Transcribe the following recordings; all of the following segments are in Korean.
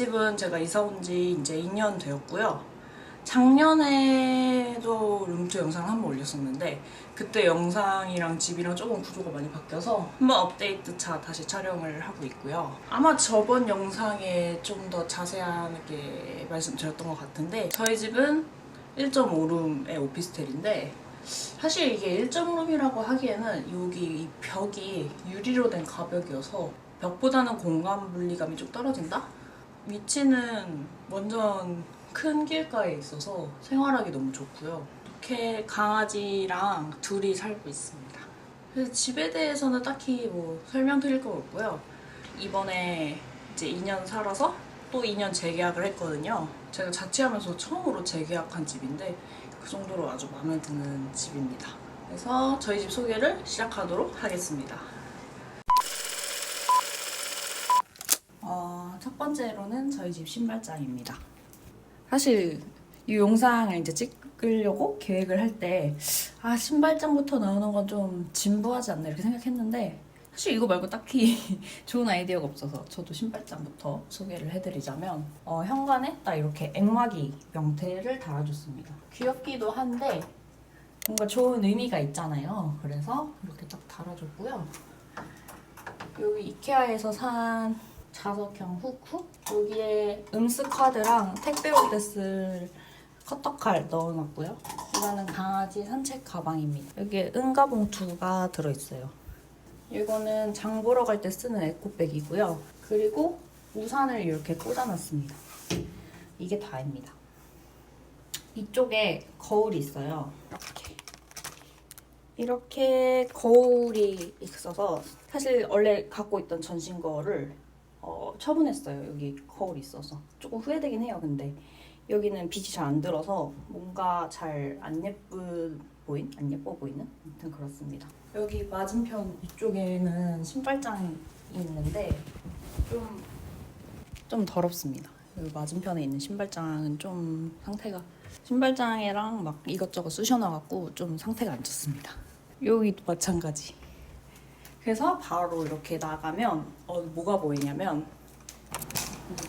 집은 제가 이사 온 지 이제 2년 되었고요. 작년에도 룸투 영상을 한 번 올렸었는데 그때 영상이랑 집이랑 조금 구조가 많이 바뀌어서 한번 업데이트차 다시 촬영을 하고 있고요. 아마 저번 영상에 좀 더 자세하게 말씀드렸던 것 같은데 저희 집은 1.5룸의 오피스텔인데 사실 이게 1.5룸이라고 하기에는 여기 이 벽이 유리로 된 가벽이어서 벽보다는 공간 분리감이 좀 떨어진다? 위치는 완전 큰 길가에 있어서 생활하기 너무 좋고요. 이렇게 강아지랑 둘이 살고 있습니다. 그래서 집에 대해서는 딱히 뭐 설명드릴 거 없고요. 이번에 이제 2년 살아서 또 2년 재계약을 했거든요. 제가 자취하면서 처음으로 재계약한 집인데 그 정도로 아주 마음에 드는 집입니다. 그래서 저희 집 소개를 시작하도록 하겠습니다. 첫 번째로는 저희 집 신발장입니다. 사실 이 영상을 이제 찍으려고 계획을 할 때 신발장부터 나오는 건 좀 진부하지 않나 이렇게 생각했는데 사실 이거 말고 딱히 좋은 아이디어가 없어서 저도 신발장부터 소개를 해드리자면 현관에 딱 이렇게 앵마기 명태를 달아줬습니다. 귀엽기도 한데 뭔가 좋은 의미가 있잖아요. 그래서 이렇게 딱 달아줬고요. 여기 이케아에서 산 자석형 후크? 여기에 음스 카드랑 택배 올 때 쓸 커터칼 넣어놨고요. 이거는 강아지 산책 가방입니다. 여기에 응가봉투가 들어있어요. 이거는 장 보러 갈 때 쓰는 에코백이고요. 그리고 우산을 이렇게 꽂아놨습니다. 이게 다입니다. 이쪽에 거울이 있어요. 이렇게 거울이 있어서 사실 원래 갖고 있던 전신 거울을 처분했어요. 여기 거울이 있어서 조금 후회되긴 해요. 근데 여기는 빛이 잘 안 들어서 뭔가 잘 안 예뻐 보이는? 아무튼 그렇습니다. 여기 맞은편 이쪽에는 신발장이 있는데 좀 더럽습니다. 여기 맞은편에 있는 신발장은 좀 상태가 신발장이랑 막 이것저것 쑤셔놔갖고 좀 상태가 안 좋습니다. 여기도 마찬가지. 그래서 바로 이렇게 나가면 뭐가 보이냐면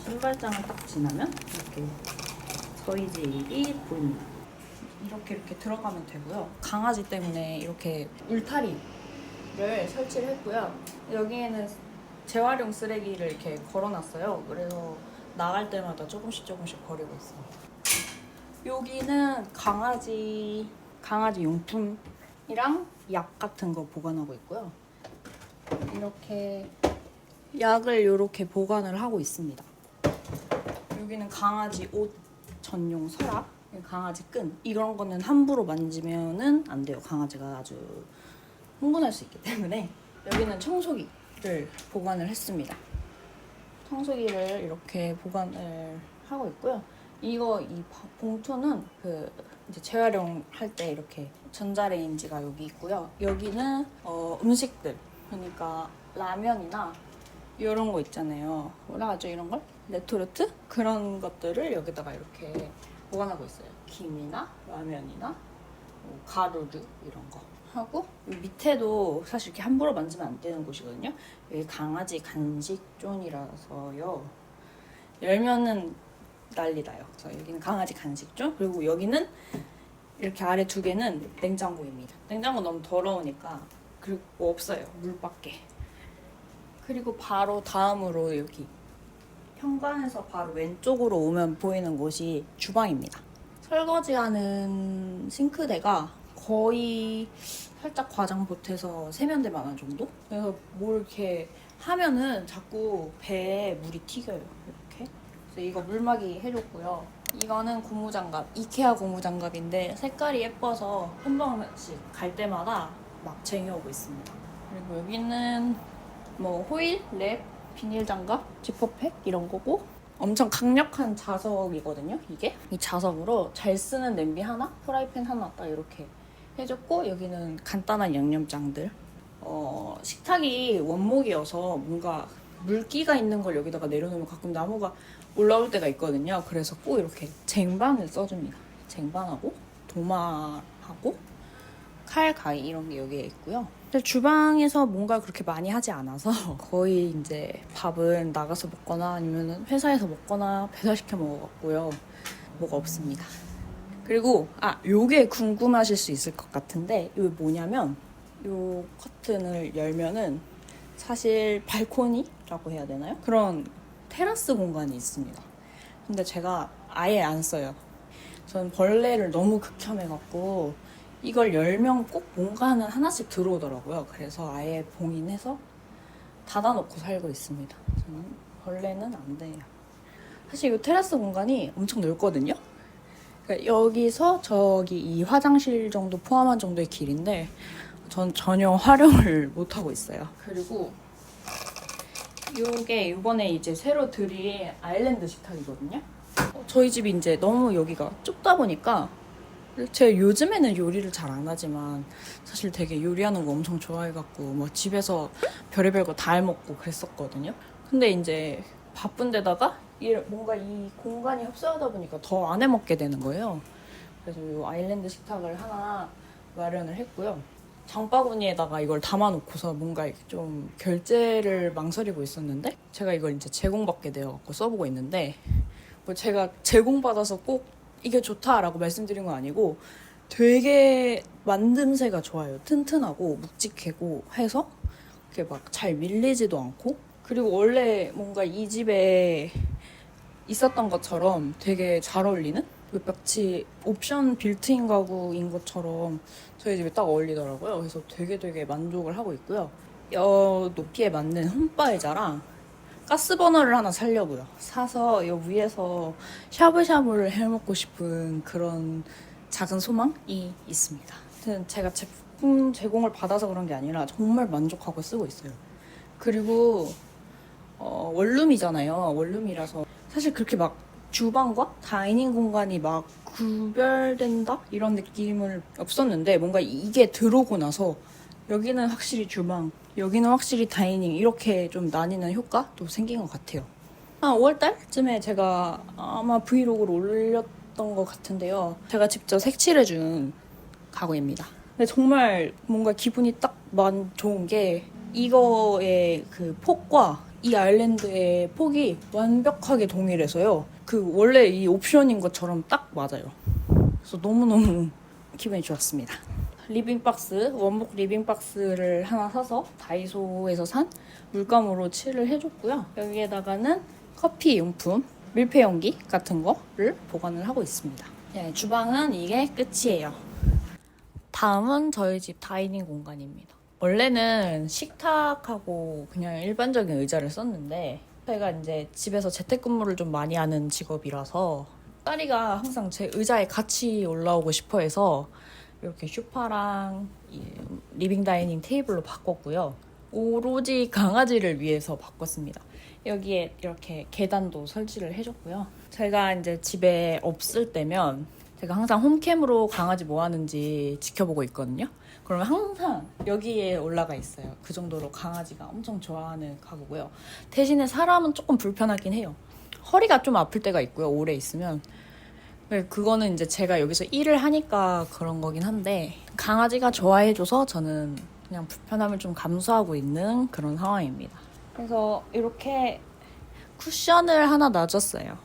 신발장을 딱 지나면 이렇게 저희 집이 보입니다. 이렇게 들어가면 되고요. 강아지 때문에 이렇게 울타리를 설치를 했고요. 여기에는 재활용 쓰레기를 이렇게 걸어놨어요. 그래서 나갈 때마다 조금씩 버리고 있습니다. 여기는 강아지 용품이랑 약 같은 거 보관하고 있고요. 이렇게 약을 이렇게 보관을 하고 있습니다. 여기는 강아지 옷 전용 서랍, 강아지 끈 이런 거는 함부로 만지면은 안 돼요. 강아지가 아주 흥분할 수 있기 때문에. 여기는 청소기를 보관을 했습니다. 청소기를 이렇게 보관을 하고 있고요. 이 봉투는 이제 재활용 할 때 이렇게 전자레인지가 여기 있고요. 여기는 음식들, 그러니까 라면이나 이런 거 있잖아요. 뭐라 하죠 이런 걸? 레토르트? 그런 것들을 여기다가 이렇게 보관하고 있어요. 김이나 라면이나 가루류 이런 거 하고 이 밑에도 사실 이렇게 함부로 만지면 안 되는 곳이거든요. 여기 강아지 간식존이라서요. 열면은 난리 나요. 그래서 여기는 강아지 간식존, 그리고 여기는 이렇게 아래 두 개는 냉장고입니다. 냉장고 너무 더러우니까 그리고 없어요. 물밖에. 그리고 바로 다음으로 여기 현관에서 바로 왼쪽으로 오면 보이는 곳이 주방입니다. 설거지하는 싱크대가 거의 살짝 과장 보태서 세면대만한 정도? 그래서 뭘 이렇게 하면은 자꾸 배에 물이 튀겨요. 이렇게. 그래서 이거 물막이 해줬고요. 이거는 고무장갑, 이케아 고무장갑인데 색깔이 예뻐서 한 번씩 갈 때마다 막 쟁여오고 있습니다. 그리고 여기는 호일, 랩, 비닐 장갑, 지퍼팩 이런 거고 엄청 강력한 자석이거든요. 이게 이 자석으로 잘 쓰는 냄비 하나, 프라이팬 하나 딱 이렇게 해줬고 여기는 간단한 양념장들. 식탁이 원목이어서 뭔가 물기가 있는 걸 여기다가 내려놓으면 가끔 나무가 올라올 때가 있거든요. 그래서 꼭 이렇게 쟁반을 써줍니다. 쟁반하고 도마하고 칼, 가위 이런 게 여기에 있고요. 근데 주방에서 뭔가 그렇게 많이 하지 않아서 거의 이제 밥은 나가서 먹거나 아니면 회사에서 먹거나 배달시켜 먹어갖고요. 뭐가 없습니다. 그리고 요게 궁금하실 수 있을 것 같은데 이게 뭐냐면 요 커튼을 열면은 사실 발코니라고 해야 되나요? 그런 테라스 공간이 있습니다. 근데 제가 아예 안 써요. 저는 벌레를 너무 극혐해갖고 이걸 열면 꼭 뭔가는 하나씩 들어오더라고요. 그래서 아예 봉인해서 닫아놓고 살고 있습니다. 저는 벌레는 안 돼요. 사실 이 테라스 공간이 엄청 넓거든요. 그러니까 여기서 저기 이 화장실 정도 포함한 정도의 길인데 전 전혀 활용을 못하고 있어요. 그리고 이게 이번에 이제 새로 들인 아일랜드 식탁이거든요. 저희 집이 이제 너무 여기가 좁다 보니까 제가 요즘에는 요리를 잘 안 하지만 사실 되게 요리하는 거 엄청 좋아해갖고 뭐 집에서 별의별 거 다 해먹고 그랬었거든요. 근데 이제 바쁜 데다가 뭔가 이 공간이 협소하다 보니까 더 안 해먹게 되는 거예요. 그래서 이 아일랜드 식탁을 하나 마련을 했고요. 장바구니에다가 이걸 담아놓고서 뭔가 좀 결제를 망설이고 있었는데 제가 이걸 이제 제공받게 되어갖고 써보고 있는데 뭐 제가 제공받아서 꼭 이게 좋다라고 말씀드린 건 아니고 되게 만듦새가 좋아요. 튼튼하고 묵직하고 해서 이렇게 막 잘 밀리지도 않고 그리고 원래 뭔가 이 집에 있었던 것처럼 되게 잘 어울리는 마치 옵션 빌트인 가구인 것처럼 저희 집에 딱 어울리더라고요. 그래서 되게 만족을 하고 있고요. 높이에 맞는 홈바이자랑 가스버너를 하나 사려고요. 사서 이 위에서 샤브샤브를 해먹고 싶은 그런 작은 소망이 있습니다. 아무튼 제가 제품 제공을 받아서 그런 게 아니라 정말 만족하고 쓰고 있어요. 그리고 원룸이잖아요. 원룸이라서 사실 그렇게 막 주방과 다이닝 공간이 막 구별된다? 이런 느낌은 없었는데 뭔가 이게 들어오고 나서 여기는 확실히 주방, 여기는 확실히 다이닝 이렇게 좀 나뉘는 효과도 생긴 것 같아요. 5월달쯤에 제가 아마 브이로그를 올렸던 것 같은데요. 제가 직접 색칠해준 가구입니다. 근데 정말 뭔가 기분이 딱 좋은 게 이거의 그 폭과 이 아일랜드의 폭이 완벽하게 동일해서요. 그 원래 이 옵션인 것처럼 딱 맞아요. 그래서 너무너무 기분이 좋았습니다. 리빙박스, 원목 리빙박스를 하나 사서 다이소에서 산 물감으로 칠을 해줬고요. 여기에다가는 커피 용품, 밀폐용기 같은 거를 보관을 하고 있습니다. 네, 주방은 이게 끝이에요. 다음은 저희 집 다이닝 공간입니다. 원래는 식탁하고 그냥 일반적인 의자를 썼는데 제가 이제 집에서 재택근무를 좀 많이 하는 직업이라서 딸이가 항상 제 의자에 같이 올라오고 싶어 해서 이렇게 소파랑 리빙 다이닝 테이블로 바꿨고요. 오로지 강아지를 위해서 바꿨습니다. 여기에 이렇게 계단도 설치를 해줬고요. 제가 이제 집에 없을 때면 제가 항상 홈캠으로 강아지 뭐 하는지 지켜보고 있거든요. 그러면 항상 여기에 올라가 있어요. 그 정도로 강아지가 엄청 좋아하는 가구고요. 대신에 사람은 조금 불편하긴 해요. 허리가 좀 아플 때가 있고요. 오래 있으면. 그거는 이제 제가 여기서 일을 하니까 그런 거긴 한데 강아지가 좋아해줘서 저는 그냥 불편함을 좀 감수하고 있는 그런 상황입니다. 그래서 이렇게 쿠션을 하나 놔줬어요.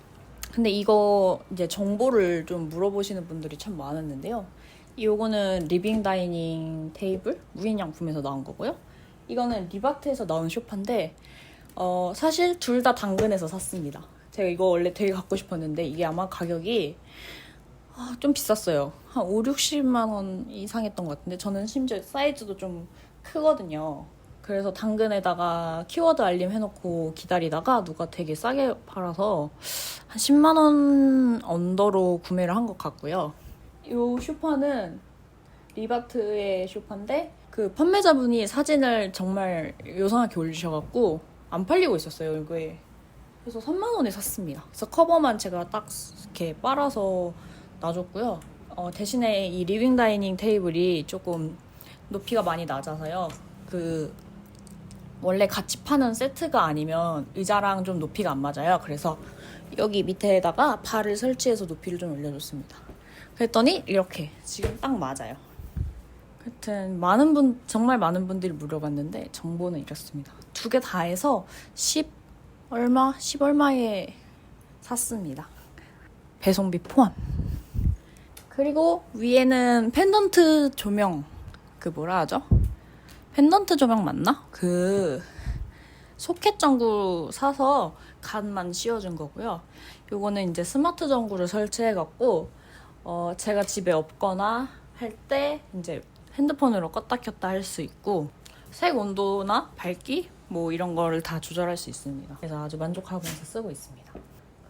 근데 이거 이제 정보를 좀 물어보시는 분들이 참 많았는데요. 이거는 리빙 다이닝 테이블 무인양품에서 나온 거고요. 이거는 리바트에서 나온 소파인데 사실 둘 다 당근에서 샀습니다. 제가 이거 원래 되게 갖고 싶었는데 이게 아마 가격이 좀 비쌌어요. 한 5, 60만 원 이상 했던 것 같은데 저는 심지어 사이즈도 좀 크거든요. 그래서 당근에다가 키워드 알림 해놓고 기다리다가 누가 되게 싸게 팔아서 한 10만 원 언더로 구매를 한 것 같고요. 이 소파는 리바트의 소파인데 그 판매자분이 사진을 정말 요상하게 올리셔갖고 안 팔리고 있었어요, 이거에. 그래서 3만 원에 샀습니다. 그래서 커버만 제가 딱 이렇게 빨아서 놔줬고요. 대신에 이 리빙 다이닝 테이블이 조금 높이가 많이 낮아서요. 그 원래 같이 파는 세트가 아니면 의자랑 좀 높이가 안 맞아요. 그래서 여기 밑에다가 발을 설치해서 높이를 좀 올려줬습니다. 그랬더니 이렇게 지금 딱 맞아요. 하여튼 정말 많은 분들이 물어봤는데 정보는 이렇습니다. 두 개 다 해서 10 얼마에 샀습니다. 배송비 포함. 그리고 위에는 펜던트 조명, 그 뭐라 하죠? 펜던트 조명 맞나? 그 소켓 전구 사서 간만 씌워준 거고요. 요거는 이제 스마트 전구를 설치해갖고 제가 집에 없거나 할 때 이제 핸드폰으로 껐다 켰다 할 수 있고, 색 온도나 밝기 뭐 이런 거를 다 조절할 수 있습니다. 그래서 아주 만족하면서 쓰고 있습니다.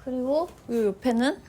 그리고 이 옆에는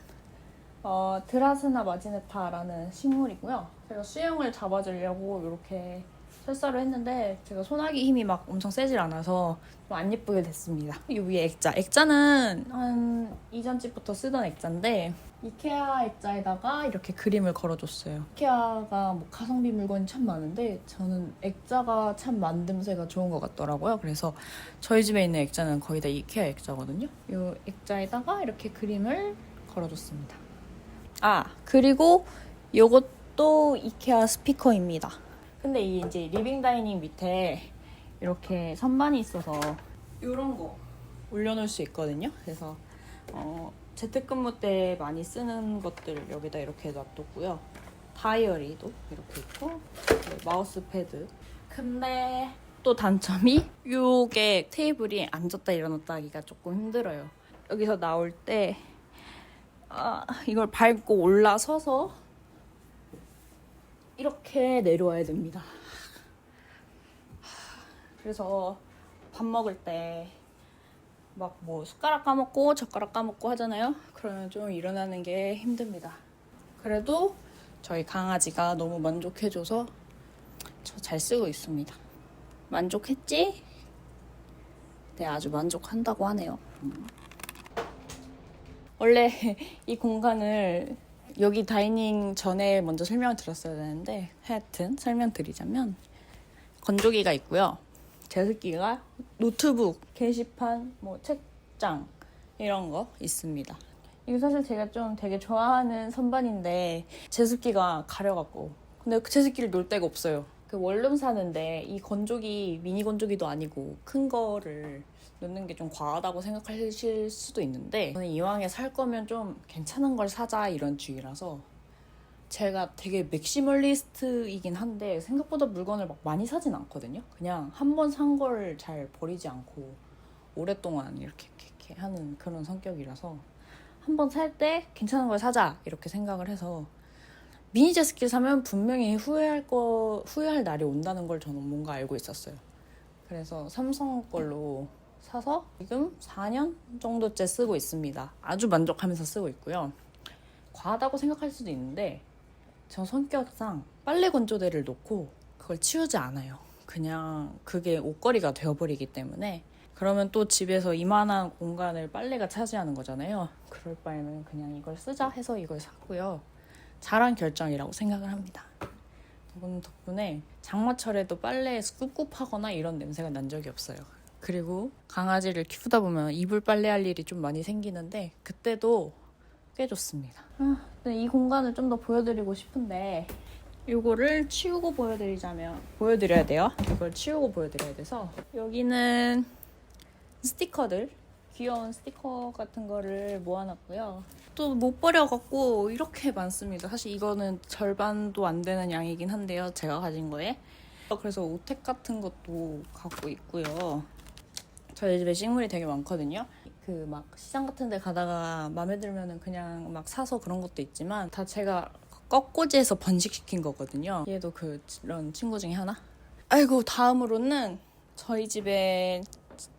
드라스나 마지네타라는 식물이고요. 제가 수영을 잡아주려고 이렇게 설사를 했는데 제가 손아귀 힘이 막 엄청 세질 않아서 좀 안 예쁘게 됐습니다. 이 위에 액자. 액자는 한 이전 집부터 쓰던 액자인데 이케아 액자에다가 이렇게 그림을 걸어줬어요. 이케아가 뭐 가성비 물건이 참 많은데 저는 액자가 참 만듦새가 좋은 것 같더라고요. 그래서 저희 집에 있는 액자는 거의 다 이케아 액자거든요. 이 액자에다가 이렇게 그림을 걸어줬습니다. 그리고 요것도 이케아 스피커입니다. 근데 이 이제 리빙 다이닝 밑에 이렇게 선반이 있어서 이런 거 올려놓을 수 있거든요. 그래서 재택근무 때 많이 쓰는 것들 여기다 이렇게 놔뒀고요. 다이어리도 이렇게 있고, 마우스 패드. 근데 또 단점이 요게 테이블이 앉았다 일어났다 하기가 조금 힘들어요. 여기서 나올 때 이걸 밟고 올라서서 이렇게 내려와야 됩니다. 그래서 밥 먹을 때 막 뭐 숟가락 까먹고 젓가락 까먹고 하잖아요. 그러면 좀 일어나는 게 힘듭니다. 그래도 저희 강아지가 너무 만족해줘서 저 잘 쓰고 있습니다. 만족했지? 네, 아주 만족한다고 하네요. 원래 이 공간을 여기 다이닝 전에 먼저 설명을 드렸어야 되는데, 하여튼 설명드리자면 건조기가 있고요. 제습기가, 노트북, 게시판, 뭐 책장 이런 거 있습니다. 이거 사실 제가 좀 되게 좋아하는 선반인데 제습기가 가려갖고, 근데 그 제습기를 놓을 데가 없어요. 그 원룸 사는데 이 건조기 미니 건조기도 아니고 큰 거를 넣는 게 좀 과하다고 생각하실 수도 있는데, 저는 이왕에 살 거면 좀 괜찮은 걸 사자 이런 주의라서 제가 되게 맥시멀리스트이긴 한데 생각보다 물건을 막 많이 사진 않거든요. 그냥 한 번 산 걸 잘 버리지 않고 오랫동안 이렇게 하는 그런 성격이라서 한 번 살 때 괜찮은 걸 사자 이렇게 생각을 해서, 미니 제습기 사면 분명히 후회할 날이 온다는 걸 저는 뭔가 알고 있었어요. 그래서 삼성 걸로 사서 지금 4년 정도째 쓰고 있습니다. 아주 만족하면서 쓰고 있고요. 과하다고 생각할 수도 있는데 저 성격상 빨래 건조대를 놓고 그걸 치우지 않아요. 그냥 그게 옷걸이가 되어버리기 때문에. 그러면 또 집에서 이만한 공간을 빨래가 차지하는 거잖아요. 그럴 바에는 그냥 이걸 쓰자 해서 이걸 샀고요. 잘한 결정이라고 생각을 합니다. 이분 덕분에 장마철에도 빨래에서 꿉꿉하거나 이런 냄새가 난 적이 없어요. 그리고 강아지를 키우다 보면 이불 빨래할 일이 좀 많이 생기는데 그때도 꽤 좋습니다. 이 공간을 좀 더 보여드리고 싶은데 이거를 치우고 보여드려야 돼요. 이걸 치우고 보여드려야 돼서 여기는 스티커들, 귀여운 스티커 같은 거를 모아놨고요. 또 못 버려갖고 이렇게 많습니다. 사실 이거는 절반도 안 되는 양이긴 한데요, 제가 가진 거에. 그래서 오택 같은 것도 갖고 있고요. 저희 집에 식물이 되게 많거든요. 그 막 시장 같은 데 가다가 마음에 들면은 그냥 막 사서 그런 것도 있지만 다 제가 꺾꽂이해서 번식시킨 거거든요. 얘도 그런 친구 중에 하나? 아이고, 다음으로는 저희 집에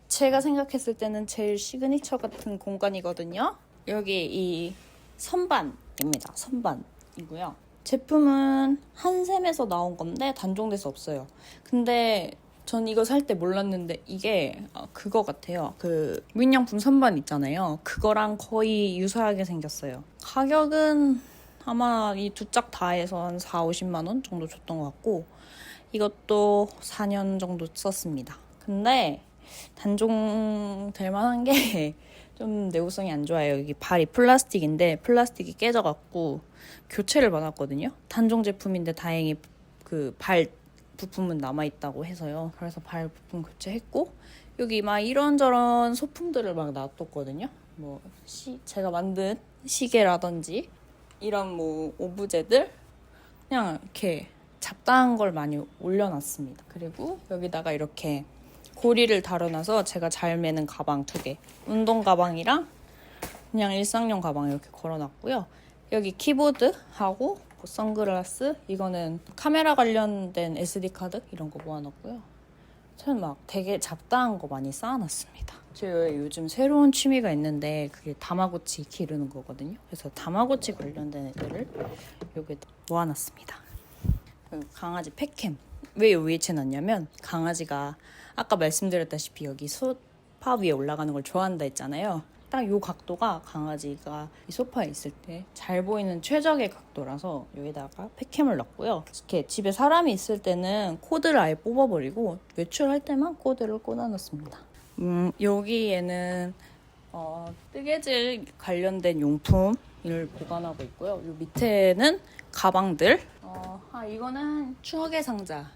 제가 생각했을 때는 제일 시그니처 같은 공간이거든요. 여기 이 선반입니다. 선반이고요. 제품은 한샘에서 나온 건데 단종돼서 없어요. 근데 전 이거 살 때 몰랐는데 이게 그거 같아요. 그 무인양품 선반 있잖아요. 그거랑 거의 유사하게 생겼어요. 가격은 아마 이 두 짝 다 해서 한 40-50만 원 정도 줬던 것 같고, 이것도 4년 정도 썼습니다. 근데 단종될 만한 게 좀 내구성이 안 좋아요. 여기 발이 플라스틱인데 플라스틱이 깨져갖고 교체를 받았거든요. 단종 제품인데 다행히 그 발 부품은 남아있다고 해서요. 그래서 발 부품 교체했고 여기 막 이런저런 소품들을 막 놔뒀거든요. 뭐 제가 만든 시계라든지 이런 뭐 오브제들 그냥 이렇게 잡다한 걸 많이 올려놨습니다. 그리고 여기다가 이렇게 고리를 달아놔서 제가 잘 매는 가방 2개, 운동 가방이랑 그냥 일상용 가방 이렇게 걸어놨고요. 여기 키보드하고 선글라스, 이거는 카메라 관련된 SD 카드 이런 거 모아놨고요. 저는 막 되게 잡다한 거 많이 쌓아놨습니다. 제가 요즘 새로운 취미가 있는데 그게 다마고치 기르는 거거든요. 그래서 다마고치 관련된 애들을 여기다 모아놨습니다. 강아지 펫캠. 왜 여기 위치해놨냐면 강아지가 아까 말씀드렸다시피 여기 소파 위에 올라가는 걸 좋아한다 했잖아요. 딱 이 각도가 강아지가 이 소파에 있을 때 잘 보이는 최적의 각도라서 여기다가 펫캠을 넣었고요. 이렇게 집에 사람이 있을 때는 코드를 아예 뽑아버리고 외출할 때만 코드를 꽂아놨습니다. 여기에는 뜨개질 관련된 용품을 보관하고 있고요. 요 밑에는 가방들. 이거는 추억의 상자.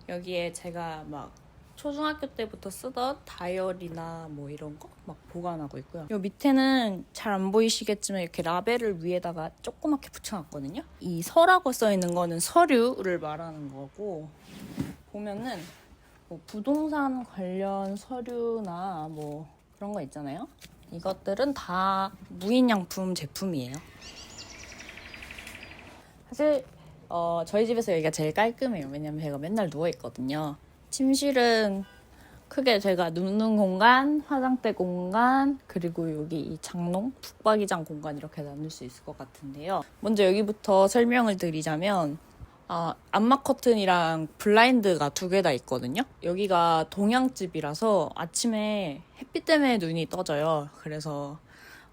여기에 제가 막 초중학교 때부터 쓰던 다이어리나 뭐 이런 거 막 보관하고 있고요. 요 밑에는 잘 안 보이시겠지만 이렇게 라벨을 위에다가 조그맣게 붙여놨거든요. 이 서라고 써있는 거는 서류를 말하는 거고, 보면은 뭐 부동산 관련 서류나 뭐 그런 거 있잖아요. 이것들은 다 무인양품 제품이에요. 사실 저희 집에서 여기가 제일 깔끔해요. 왜냐면 제가 맨날 누워있거든요. 침실은 크게 제가 눕는 공간, 화장대 공간, 그리고 여기 이 장롱, 북박이장 공간 이렇게 나눌 수 있을 것 같은데요. 먼저 여기부터 설명을 드리자면 암막 커튼이랑 블라인드가 2개 다 있거든요. 여기가 동양집이라서 아침에 햇빛 때문에 눈이 떠져요. 그래서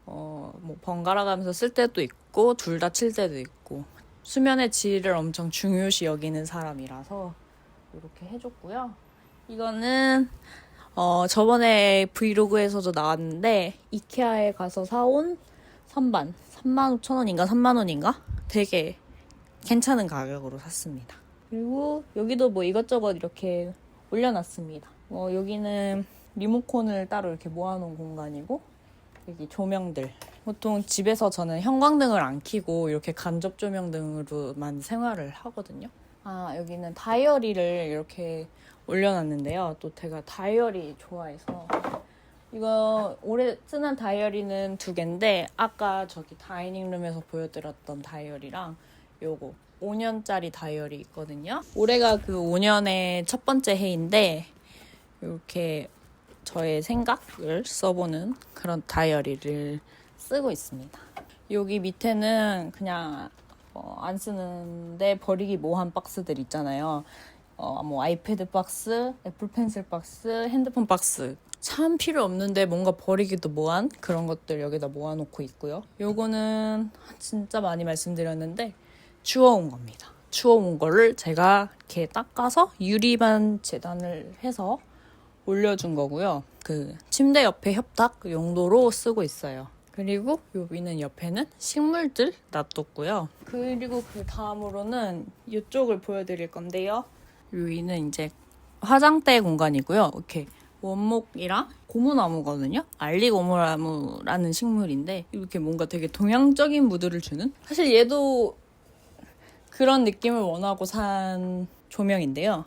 뭐 번갈아 가면서 쓸 때도 있고 둘 다 칠 때도 있고 수면의 질을 엄청 중요시 여기는 사람이라서 이렇게 해줬고요. 이거는 저번에 브이로그에서도 나왔는데 이케아에 가서 사온 선반 35,000원인가 3만원인가? 되게 괜찮은 가격으로 샀습니다. 그리고 여기도 뭐 이것저것 이렇게 올려놨습니다. 여기는 리모컨을 따로 이렇게 모아놓은 공간이고 여기 조명들. 보통 집에서 저는 형광등을 안 켜고 이렇게 간접 조명등으로만 생활을 하거든요. 여기는 다이어리를 이렇게 올려놨는데요. 또 제가 다이어리 좋아해서 이거 올해 쓰는 다이어리는 2개인데 아까 저기 다이닝룸에서 보여드렸던 다이어리랑 요거 5년짜리 다이어리 있거든요. 올해가 그 5년의 첫 번째 해인데 이렇게 저의 생각을 써보는 그런 다이어리를 쓰고 있습니다. 여기 밑에는 그냥 안 쓰는데 버리기 뭐한 박스들 있잖아요. 뭐 아이패드 박스, 애플 펜슬 박스, 핸드폰 박스. 참 필요 없는데 뭔가 버리기도 뭐한 그런 것들 여기다 모아놓고 있고요. 요거는 진짜 많이 말씀드렸는데 주워온 겁니다. 주워온 거를 제가 이렇게 닦아서 유리반 재단을 해서 올려준 거고요. 그 침대 옆에 협탁 용도로 쓰고 있어요. 그리고 요 위는 옆에는 식물들 놔뒀고요. 그리고 그 다음으로는 이쪽을 보여드릴 건데요. 여기는 이제 화장대 공간이고요. 이렇게 원목이랑 고무나무거든요. 알리고무나무라는 식물인데 이렇게 뭔가 되게 동양적인 무드를 주는, 사실 얘도 그런 느낌을 원하고 산 조명인데요.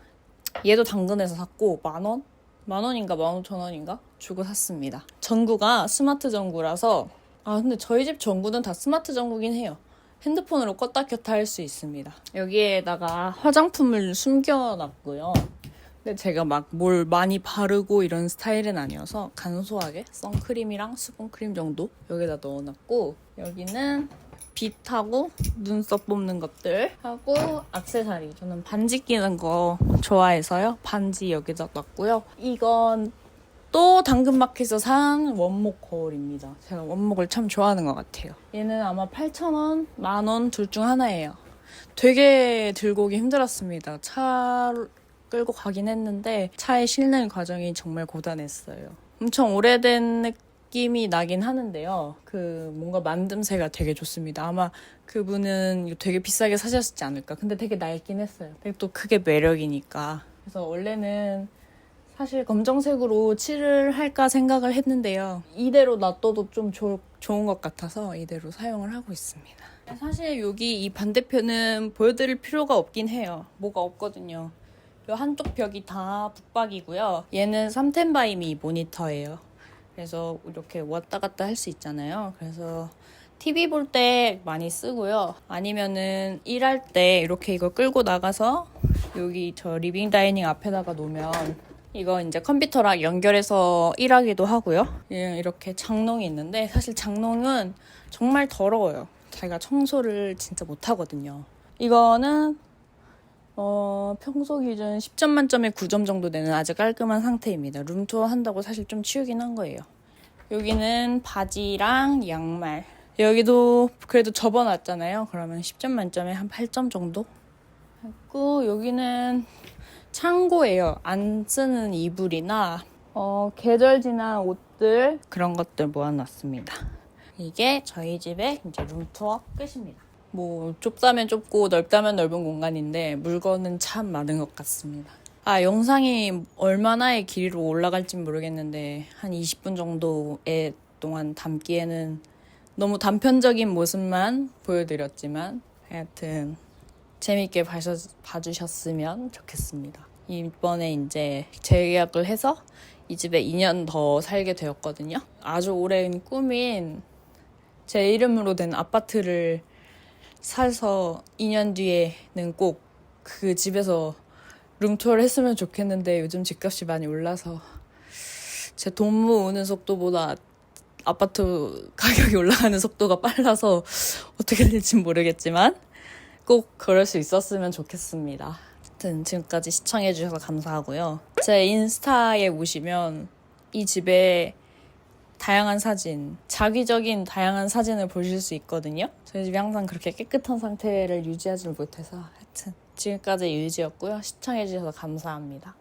얘도 당근에서 샀고 10,000원? 10,000원인가 15,000원인가 주고 샀습니다. 전구가 스마트 전구라서 근데 저희 집 전구는 다 스마트 전구긴 해요. 핸드폰으로 껐다 켰다 할 수 있습니다. 여기에다가 화장품을 숨겨놨고요. 근데 제가 막 뭘 많이 바르고 이런 스타일은 아니어서 간소하게 선크림이랑 수분크림 정도 여기다 넣어놨고, 여기는 빗하고 눈썹 뽑는 것들 하고 액세서리. 저는 반지 끼는 거 좋아해서요. 반지 여기다 놨고요. 이건 또 당근마켓에서 산 원목 거울입니다. 제가 원목을 참 좋아하는 것 같아요. 얘는 아마 8,000원, 10,000원 둘 중 하나예요. 되게 들고 오기 힘들었습니다. 차 끌고 가긴 했는데 차에 실는 과정이 정말 고단했어요. 엄청 오래된 느낌이 나긴 하는데요. 그 뭔가 만듦새가 되게 좋습니다. 아마 그분은 이거 되게 비싸게 사셨지 않을까. 근데 되게 낡긴 했어요. 되게 또 그게 매력이니까. 그래서 원래는 사실 검정색으로 칠을 할까 생각을 했는데요. 이대로 놔둬도 좀 좋은 것 같아서 이대로 사용을 하고 있습니다. 사실 여기 이 반대편은 보여드릴 필요가 없긴 해요. 뭐가 없거든요. 이 한쪽 벽이 다 북박이고요. 얘는 3텐바이미 모니터예요. 그래서 이렇게 왔다 갔다 할 수 있잖아요. 그래서 TV 볼 때 많이 쓰고요. 아니면은 일할 때 이렇게 이거 끌고 나가서 여기 저 리빙 다이닝 앞에다가 놓으면 이거 이제 컴퓨터랑 연결해서 일하기도 하고요. 이렇게 장롱이 있는데 사실 장롱은 정말 더러워요. 제가 청소를 진짜 못하거든요. 이거는 평소 기준 10점 만점에 9점 정도 되는 아주 깔끔한 상태입니다. 룸투어 한다고 사실 좀 치우긴 한 거예요. 여기는 바지랑 양말. 여기도 그래도 접어놨잖아요. 그러면 10점 만점에 한 8점 정도? 했고 여기는 창고예요. 안 쓰는 이불이나 계절 지난 옷들 그런 것들 모아놨습니다. 이게 저희 집의 이제 룸투어 끝입니다. 뭐 좁다면 좁고 넓다면 넓은 공간인데 물건은 참 많은 것 같습니다. 영상이 얼마나의 길이로 올라갈지 모르겠는데 한 20분 정도의 동안 담기에는 너무 단편적인 모습만 보여드렸지만 하여튼 재밌게 봐주셨으면 좋겠습니다. 이번에 이제 재계약을 해서 이 집에 2년 더 살게 되었거든요. 아주 오랜 꿈인 제 이름으로 된 아파트를 사서 2년 뒤에는 꼭 그 집에서 룸투어를 했으면 좋겠는데 요즘 집값이 많이 올라서 제 돈 모으는 속도보다 아파트 가격이 올라가는 속도가 빨라서 어떻게 될지 모르겠지만 꼭 그럴 수 있었으면 좋겠습니다. 하여튼 지금까지 시청해주셔서 감사하고요. 제 인스타에 오시면 이 집에 다양한 사진, 자기적인 다양한 사진을 보실 수 있거든요. 저희 집이 항상 그렇게 깨끗한 상태를 유지하지 못해서 하여튼 지금까지 유지였고요. 시청해주셔서 감사합니다.